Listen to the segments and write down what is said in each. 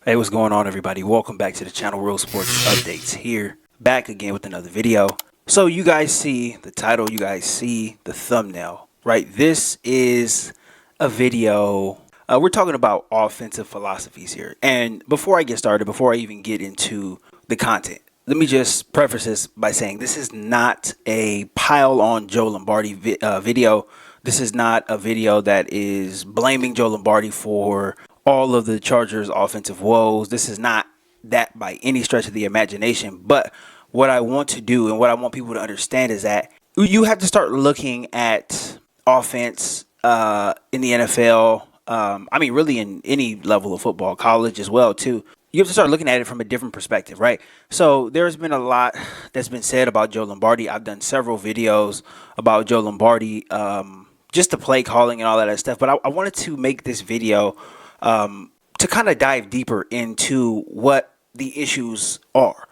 Hey, what's going on, everybody? Welcome back to the channel, Real Sports Updates here. Back again with another video. So you guys see the title, you guys see the thumbnail, right? This is a video. We're talking about offensive philosophies here. And before I get started, before I even get into the content, let me just preface this by saying this is not a pile on Joe Lombardi video. This is not a video that is blaming Joe Lombardi for all of the Chargers' offensive woes. This is not that by any stretch of the imagination. But what I want to do and what I want people to understand is that you have to start looking at offense in the NFL. Really in any level of football, college as well, too. You have to start looking at it from a different perspective, right? So there's been a lot that's been said about Joe Lombardi. I've done several videos about Joe Lombardi, just the play calling and all that stuff. But I wanted to make this video to kind of dive deeper into what the issues are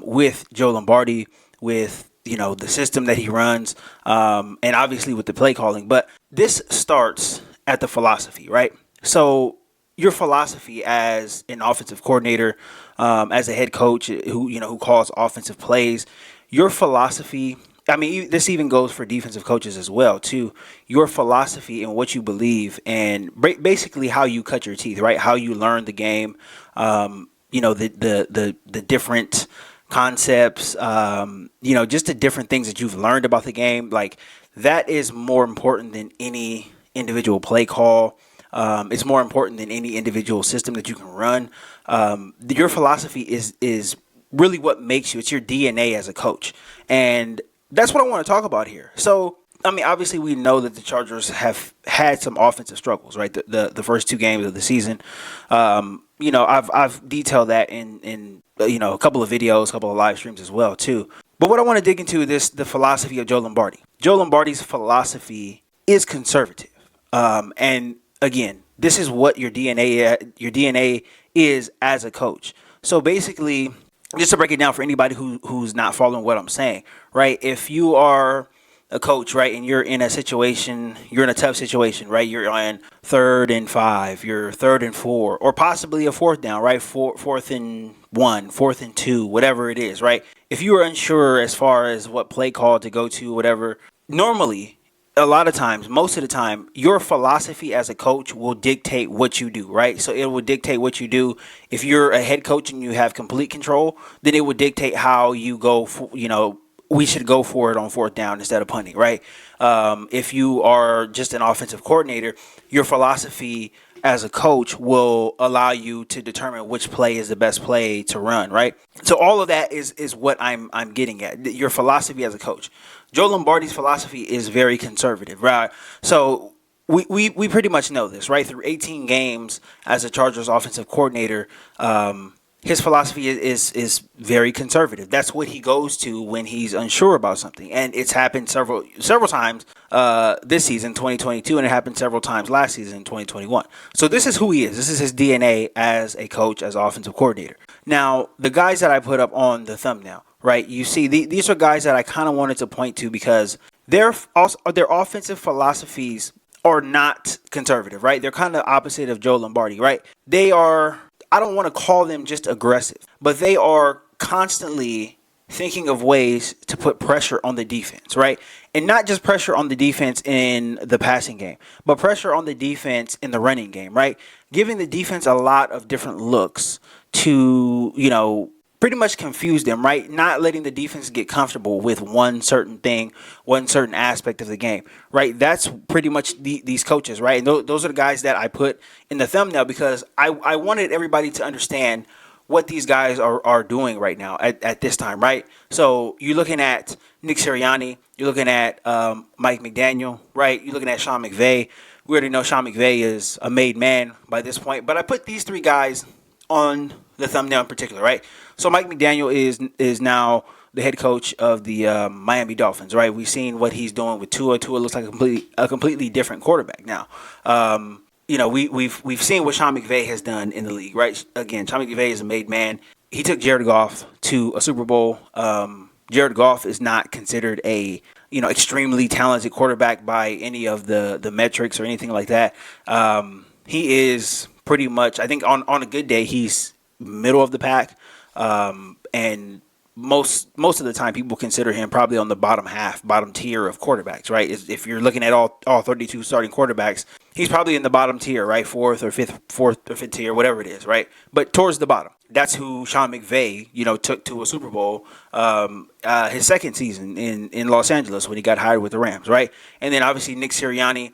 with Joe Lombardi, with the system that he runs, and obviously with the play calling. But this starts at the philosophy, right? So your philosophy as an offensive coordinator, as a head coach who calls offensive plays, your philosophy. This even goes for defensive coaches as well, too. Your philosophy and what you believe and basically how you cut your teeth, right? How you learn the game, the different concepts, just the different things that you've learned about the game. Like, that is more important than any individual play call. It's more important than any individual system that you can run. Your philosophy is really what makes you. It's your DNA as a coach. And that's what I want to talk about here. So, obviously we know that the Chargers have had some offensive struggles, right? The first two games of the season. I've detailed that in a couple of videos, a couple of live streams as well, too. But what I want to dig into is the philosophy of Joe Lombardi. Joe Lombardi's philosophy is conservative. And again, this is what your DNA is as a coach. So basically, just to break it down for anybody who's not following what I'm saying, right? If you are a coach, right, and you're in a tough situation, right? You're on 3rd and 5, you're 3rd and 4, or possibly a 4th down, right? 4th and 1, 4th and 2, whatever it is, right? If you are unsure as far as what play call to go to, whatever, normally, a lot of times, most of the time, your philosophy as a coach will dictate what you do, right? So it will dictate what you do. If you're a head coach and you have complete control, then it would dictate how you go, we should go for it on 4th down instead of punting, right? If you are just an offensive coordinator, your philosophy as a coach will allow you to determine which play is the best play to run, right? So all of that is what I'm getting at. Your philosophy as a coach. Joe Lombardi's philosophy is very conservative, right? So we pretty much know this, right? Through 18 games as a Chargers offensive coordinator, his philosophy is very conservative. That's what he goes to when he's unsure about something. And it's happened several times this season, 2022, and it happened several times last season, 2021. So this is who he is. This is his DNA as a coach, as offensive coordinator. Now, the guys that I put up on the thumbnail, right, you see, these are guys that I kind of wanted to point to because their offensive philosophies are not conservative, right? They're kind of opposite of Joe Lombardi, right? They are, I don't want to call them just aggressive, but they are constantly thinking of ways to put pressure on the defense, right? And not just pressure on the defense in the passing game, but pressure on the defense in the running game, right? Giving the defense a lot of different looks to, pretty much confuse them, right? Not letting the defense get comfortable with one certain thing, one certain aspect of the game, right? That's pretty much these coaches, right? And those are the guys that I put in the thumbnail because I wanted everybody to understand what these guys are doing right now at this time, right? So you're looking at Nick Sirianni, you're looking at Mike McDaniel, right? You're looking at Sean McVay. We already know Sean McVay is a made man by this point, but I put these three guys on the thumbnail in particular, right? So Mike McDaniel is now the head coach of the Miami Dolphins, right? We've seen what he's doing with Tua. Tua looks like a completely different quarterback now. We've seen what Sean McVay has done in the league, right? Again, Sean McVay is a made man. He took Jared Goff to a Super Bowl. Jared Goff is not considered a extremely talented quarterback by any of the metrics or anything like that. He is pretty much, I think on a good day, he's middle of the pack. And most of the time, people consider him probably on the bottom tier of quarterbacks, right? If you're looking at all 32 starting quarterbacks, he's probably in the bottom tier, right? Fourth or fifth tier, whatever it is, right? But towards the bottom. That's who Sean McVay, took to a Super Bowl his second season in Los Angeles when he got hired with the Rams, right? And then obviously Nick Sirianni,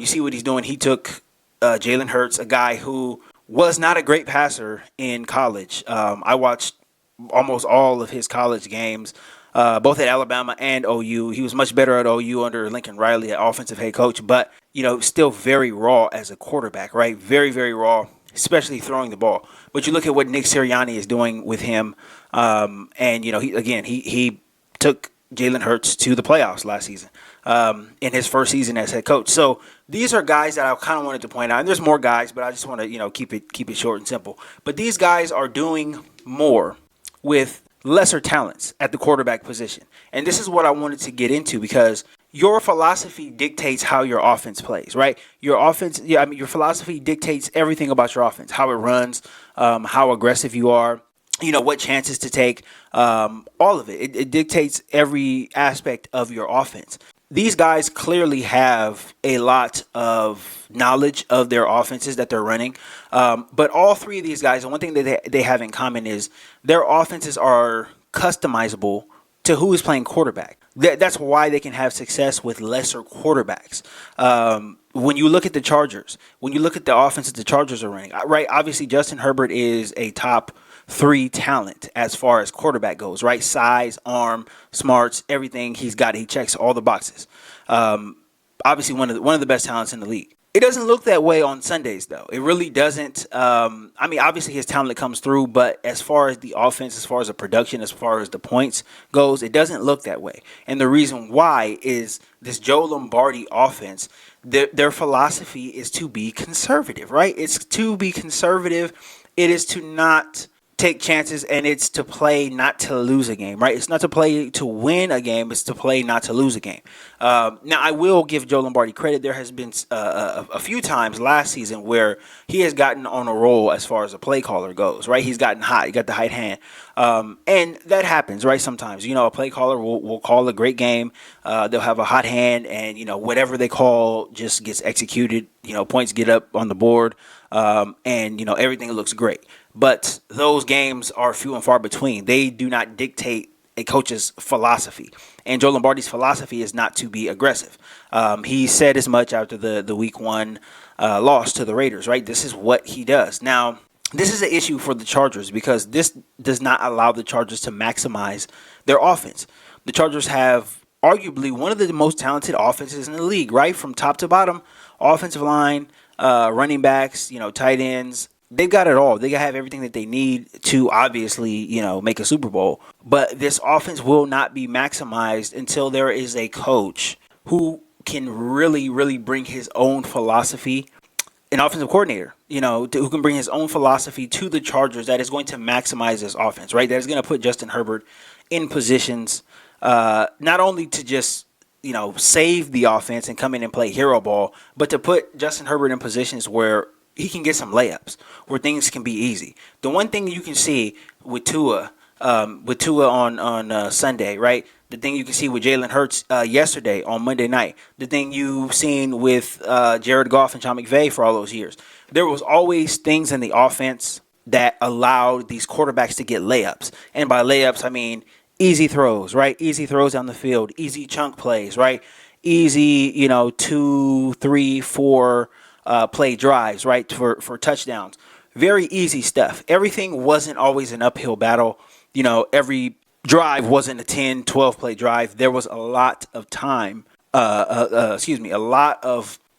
you see what he's doing. He took Jalen Hurts, a guy who was not a great passer in college. I watched almost all of his college games, both at Alabama and OU. He was much better at OU under Lincoln Riley, an offensive head coach, but, still very raw as a quarterback, right? Very, very raw, especially throwing the ball. But you look at what Nick Sirianni is doing with him, and, he took Jalen Hurts to the playoffs last season in his first season as head coach. So these are guys that I kind of wanted to point out. And there's more guys, but I just want to, keep it short and simple. But these guys are doing more with lesser talents at the quarterback position. And this is what I wanted to get into because your philosophy dictates how your offense plays, right? Your philosophy dictates everything about your offense, how it runs, how aggressive you are, what chances to take, all of it. It dictates every aspect of your offense. These guys clearly have a lot of knowledge of their offenses that they're running. But all three of these guys, and one thing that they have in common is their offenses are customizable to who is playing quarterback. That's why they can have success with lesser quarterbacks. When you look at the Chargers, when you look at the offenses the Chargers are running, right? Obviously, Justin Herbert is a top 3 talent as far as quarterback goes, right? Size, arm, smarts, everything he's got. He checks all the boxes. Obviously, one of the best talents in the league. It doesn't look that way on Sundays, though. It really doesn't. Obviously his talent comes through, but as far as the offense, as far as the production, as far as the points goes, it doesn't look that way. And the reason why is this Joe Lombardi offense, their philosophy is to be conservative, right? It's to be conservative. It is to not take chances, and it's to play not to lose a game, right? It's not to play to win a game. It's to play not to lose a game. Now, I will give Joe Lombardi credit. There has been a few times last season where he has gotten on a roll as far as a play caller goes, right? He's gotten hot. He got the hot hand. And that happens, right? Sometimes, a play caller will call a great game. They'll have a hot hand, and, whatever they call just gets executed. Points get up on the board, and, everything looks great. But those games are few and far between. They do not dictate a coach's philosophy. And Joe Lombardi's philosophy is not to be aggressive. He said as much after the week 1 loss to the Raiders, right? This is what he does. Now, this is an issue for the Chargers because this does not allow the Chargers to maximize their offense. The Chargers have arguably one of the most talented offenses in the league, right? From top to bottom, offensive line, running backs, tight ends. They've got it all. They have everything that they need to obviously, make a Super Bowl. But this offense will not be maximized until there is a coach who can really, really bring his own philosophy, an offensive coordinator, who can bring his own philosophy to the Chargers that is going to maximize this offense, right? That is going to put Justin Herbert in positions not only to just save the offense and come in and play hero ball, but to put Justin Herbert in positions where he can get some layups, where things can be easy. The one thing you can see with Tua on Sunday, right? The thing you can see with Jalen Hurts yesterday on Monday night. The thing you've seen with Jared Goff and Sean McVay for all those years. There was always things in the offense that allowed these quarterbacks to get layups. And by layups, I mean easy throws, right? Easy throws down the field, easy chunk plays, right? Easy, 2, 3, 4 play drives, right, for touchdowns. Very easy stuff. Everything wasn't always an uphill battle. Every drive wasn't a 10, 12 play drive. There was a lot of time, a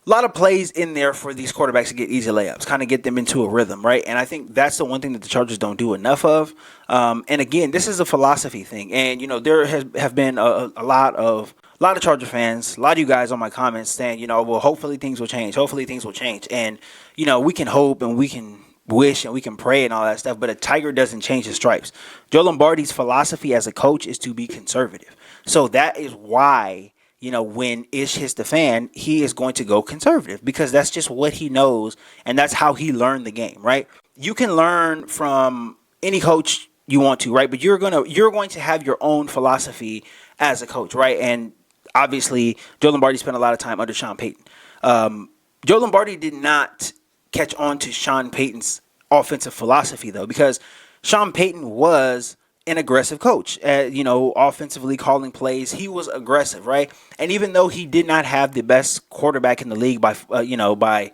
lot of plays in there for these quarterbacks to get easy layups, kind of get them into a rhythm, right? And I think that's the one thing that the Chargers don't do enough of. And again, this is a philosophy thing. And, there have been a lot of Charger fans, a lot of you guys on my comments saying, well, hopefully things will change. Hopefully things will change. And, we can hope and we can wish and we can pray and all that stuff, but a tiger doesn't change his stripes. Joe Lombardi's philosophy as a coach is to be conservative. So that is why when ish hits the fan, he is going to go conservative because that's just what he knows and that's how he learned the game, right? You can learn from any coach you want to, right? But you're going to have your own philosophy as a coach, right? And obviously, Joe Lombardi spent a lot of time under Sean Payton. Joe Lombardi did not catch on to Sean Payton's offensive philosophy, though, because Sean Payton was an aggressive coach, offensively calling plays. He was aggressive, right? And even though he did not have the best quarterback in the league by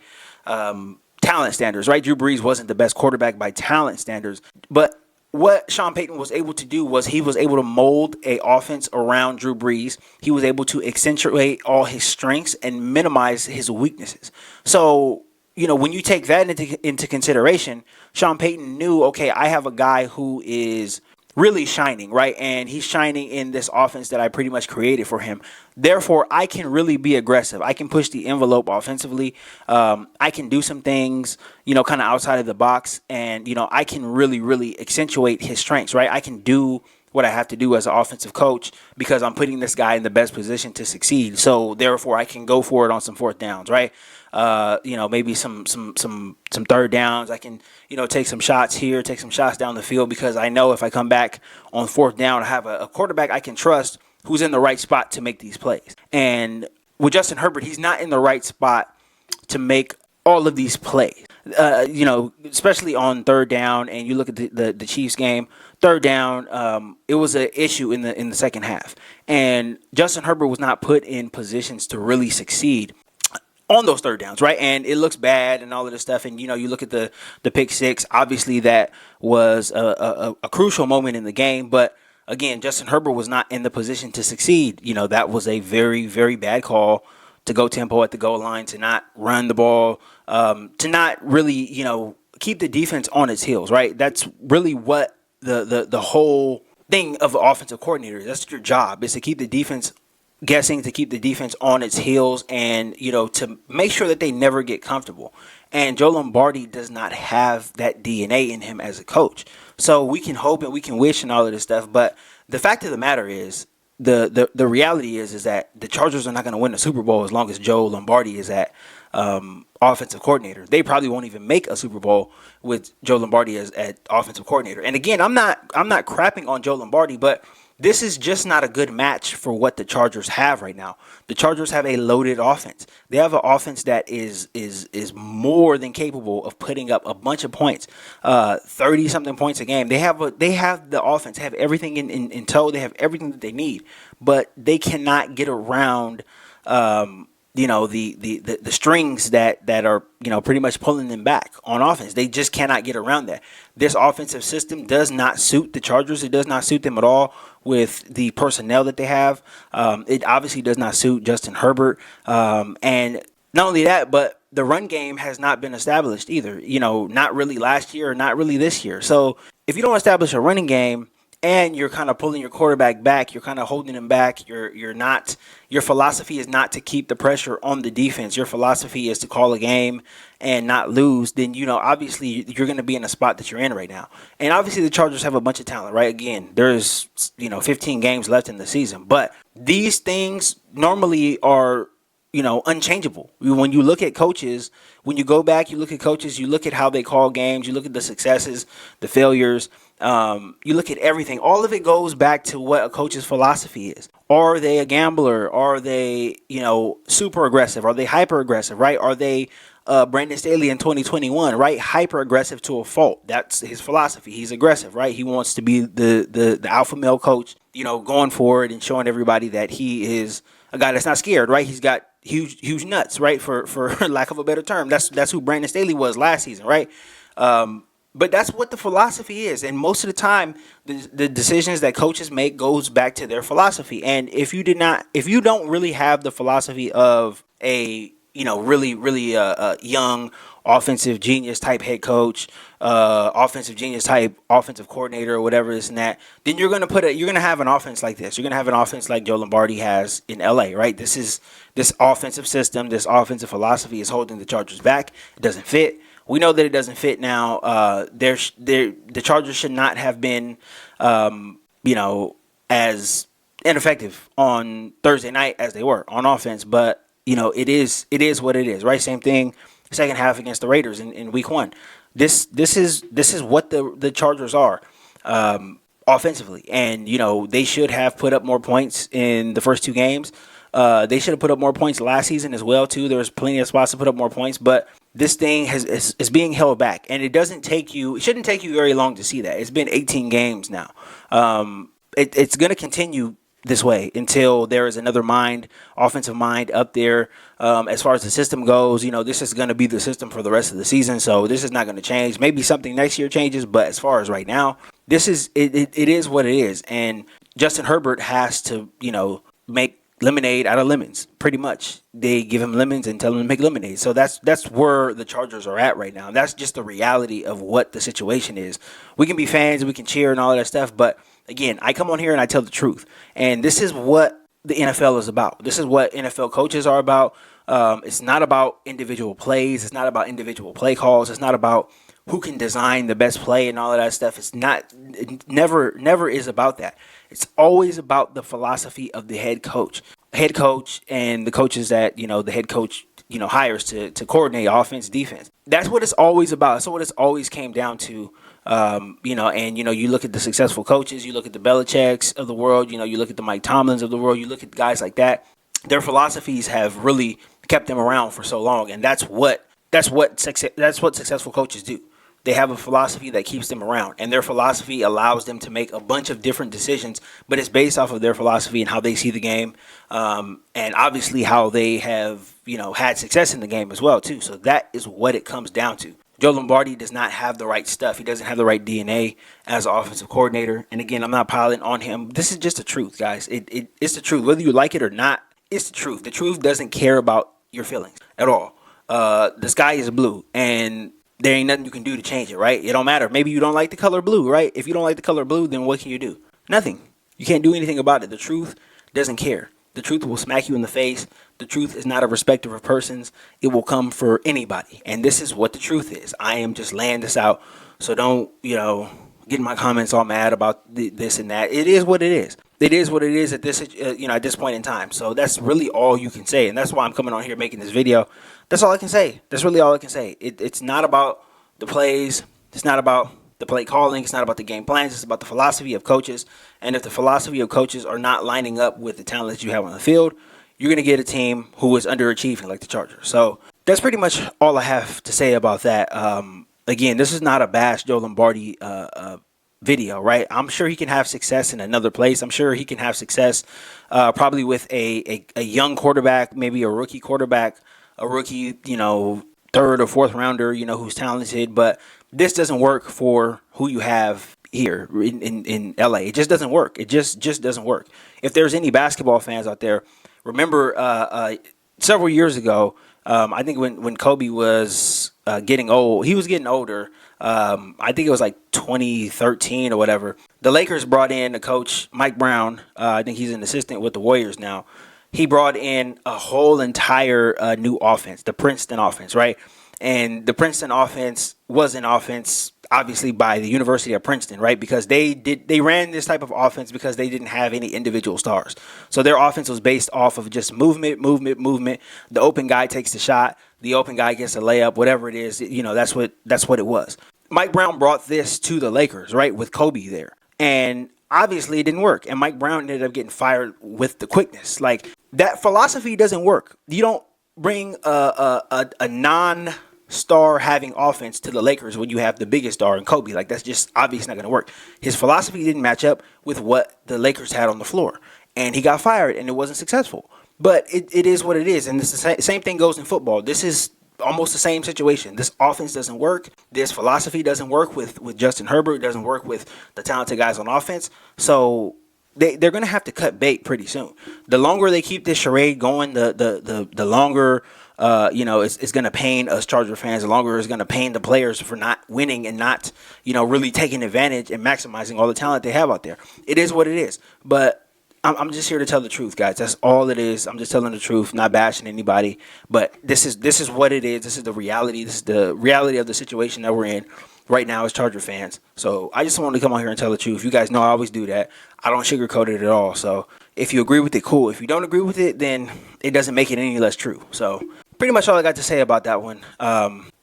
talent standards, right? Drew Brees wasn't the best quarterback by talent standards, but what Sean Payton was able to do was he was able to mold a offense around Drew Brees. He was able to accentuate all his strengths and minimize his weaknesses. So, when you take that into consideration, Sean Payton knew, okay, I have a guy who is really shining, right? And he's shining in this offense that I pretty much created for him. Therefore, I can really be aggressive. I can push the envelope offensively. I can do some things, kind of outside of the box. And, I can really, really accentuate his strengths, right? I can do what I have to do as an offensive coach because I'm putting this guy in the best position to succeed. So, therefore, I can go for it on some fourth downs, right? Maybe some third downs. I can, take some shots here, take some shots down the field because I know if I come back on fourth down, I have a quarterback I can trust who's in the right spot to make these plays. And with Justin Herbert, he's not in the right spot to make all of these plays. Especially on third down, and you look at the Chiefs game, third down, it was an issue in the second half. And Justin Herbert was not put in positions to really succeed on those third downs, right? And it looks bad and all of this stuff. And, you look at the pick six. Obviously, that was a crucial moment in the game. But, again, Justin Herbert was not in the position to succeed. That was a very, very bad call to go tempo at the goal line, to not run the ball, to not really, keep the defense on its heels, right? That's really what the whole thing of an offensive coordinator is. That's your job, is to keep the defense guessing, to keep the defense on its heels, and to make sure that they never get comfortable. And Joe Lombardi does not have that DNA in him as a coach. So we can hope and we can wish and all of this stuff, but the fact of the matter is, the reality is that the Chargers are not going to win the Super Bowl as long as Joe Lombardi is at offensive coordinator. They probably won't even make a Super Bowl with Joe Lombardi as at offensive coordinator. And again, I'm not crapping on Joe Lombardi, but this is just not a good match for what the Chargers have right now. The Chargers have a loaded offense. They have an offense that is more than capable of putting up a bunch of points, 30-something points a game. They have the offense, have everything in tow. They have everything that they need, but they cannot get around the strings that are pretty much pulling them back on offense. They just cannot get around that. This offensive system does not suit the Chargers. It does not suit them at all with the personnel that they have. It obviously does not suit Justin Herbert. And not only that, but the run game has not been established either. Not really last year or not really this year. So if you don't establish a running game, and you're kind of pulling your quarterback back, you're kind of holding him back. Your philosophy is not to keep the pressure on the defense. Your philosophy is to call a game and not lose. Then, obviously you're going to be in a spot that you're in right now. And obviously the Chargers have a bunch of talent, right? Again, there's, 15 games left in the season, but these things normally are, unchangeable. When you look at coaches, when you go back, you look at coaches, you look at how they call games, you look at the successes, the failures, you look at everything. All of it goes back to what a coach's philosophy is. Are they a gambler? Are they, super aggressive? Are they hyper aggressive, right? Are they Brandon Staley in 2021, right? Hyper aggressive to a fault. That's his philosophy. He's aggressive, right? He wants to be the alpha male coach, going forward and showing everybody that he is a guy that's not scared, right? He's got huge nuts, right? For lack of a better term. That's who Brandon Staley was last season, right? But that's what the philosophy is. And most of the time, the decisions that coaches make goes back to their philosophy. And if you don't really have the philosophy of a, really young offensive genius type head coach, offensive genius type offensive coordinator or whatever this and that, then you're going to have an offense like this. You're going to have an offense like Joe Lombardi has in LA, right? This offensive system, this offensive philosophy is holding the Chargers back. It doesn't fit. We know that it doesn't fit now. The Chargers should not have been, as ineffective on Thursday night as they were on offense. But it is what it is, right? Same thing, second half against the Raiders in Week 1. This is what the Chargers are. Offensively, and they should have put up more points in the first 2 games. They should have put up more points last season as well too. There was plenty of spots to put up more points, but this thing is being held back, and it shouldn't take you very long to see that. It's been 18 games now. It's going to continue this way until there is another offensive mind up there. As far as the system goes, this is going to be the system for the rest of the season, so this is not going to change. Maybe something next year changes, but as far as right now, this is it is what it is. And Justin Herbert has to, make lemonade out of lemons. Pretty much, they give him lemons and tell him to make lemonade. So that's where the Chargers are at right now. That's just the reality of what the situation is. We can be fans, we can cheer and all of that stuff, but again, I come on here and I tell the truth. And this is what the NFL is about. This is what NFL coaches are about. It's not about individual plays. It's not about individual play calls. It's not about who can design the best play and all of that stuff. It never is about that. It's always about the philosophy of the head coach and the coaches that, the head coach, hires to coordinate offense, defense. That's what it's always about. That's what it's always came down to. You look at the successful coaches, you look at the Belichicks of the world, you look at the Mike Tomlins of the world, you look at guys like that. Their philosophies have really kept them around for so long, and that's what successful coaches do. They have a philosophy that keeps them around, and their philosophy allows them to make a bunch of different decisions, but it's based off of their philosophy and how they see the game, and obviously how they have, had success in the game as well, too. So that is what it comes down to. Joe Lombardi does not have the right stuff. He doesn't have the right DNA as an offensive coordinator. And again, I'm not piling on him. This is just the truth, guys. It's the truth. Whether you like it or not, it's the truth. The truth doesn't care about your feelings at all. The sky is blue, and there ain't nothing you can do to change it, right? It don't matter. Maybe you don't like the color blue, right? If you don't like the color blue, then what can you do? Nothing. You can't do anything about it. The truth doesn't care. The truth will smack you in the face. The truth is not a respecter of persons. It will come for anybody. And this is what the truth is. I am just laying this out. So don't, get in my comments all mad about this and that. It is what it is. It is what it is at this, at this point in time. So that's really all you can say. And that's why I'm coming on here making this video. That's all I can say. That's really all I can say. It's not about the plays. It's not about the play calling. It's not about the game plans. It's about the philosophy of coaches. And if the philosophy of coaches are not lining up with the talent that you have on the field, you're going to get a team who is underachieving like the Chargers. So that's pretty much all I have to say about that. Again, this is not a bash Joe Lombardi video, right? I'm sure he can have success in another place. I'm sure he can have success probably with a young quarterback, maybe a rookie quarterback, a rookie, third or fourth rounder, who's talented. But this doesn't work for who you have here in LA. It just doesn't work. It just doesn't work. If there's any basketball fans out there, remember several years ago, I think when Kobe was getting old, he was getting older. I think it was like 2013 or whatever. The Lakers brought in a coach, Mike Brown. I think he's an assistant with the Warriors now. He brought in a whole entire new offense, the Princeton offense, right? And the Princeton offense was an offense, obviously, by the University of Princeton, right? Because they ran this type of offense because they didn't have any individual stars. So their offense was based off of just movement. The open guy takes the shot. The open guy gets a layup, whatever it is. That's what it was. Mike Brown brought this to the Lakers, right, with Kobe there. And obviously it didn't work. And Mike Brown ended up getting fired with the quickness. Like, that philosophy doesn't work. You don't bring a non-star having offense to the Lakers when you have the biggest star in Kobe. Like, that's just obviously not going to work. His philosophy didn't match up with what the Lakers had on the floor. And he got fired, and it wasn't successful. But it is what it is. And it's the same thing goes in football. This is almost the same situation. This offense doesn't work. This philosophy doesn't work with Justin Herbert. It doesn't work with the talented guys on offense. So they're going to have to cut bait pretty soon. The longer they keep this charade going, the longer it's going to pain us Charger fans. The longer it's going to pain the players for not winning and not really taking advantage and maximizing all the talent they have out there. It is what it is. But I'm just here to tell the truth, guys. That's all it is. I'm just telling the truth, not bashing anybody. But this is what it is. This is the reality. This is the reality of the situation that we're in. right now as Charger fans. So I just wanted to come on here and tell the truth. You guys know I always do that. I don't sugarcoat it at all. So if you agree with it, cool. If you don't agree with it, then it doesn't make it any less true. So pretty much all I got to say about that one.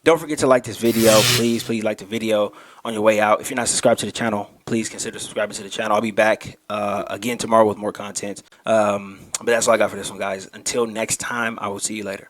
Don't forget to like this video. Please like the video on your way out. If you're not subscribed to the channel, please consider subscribing to the channel. I'll be back again tomorrow with more content. But that's all I got for this one, guys. Until next time, I will see you later.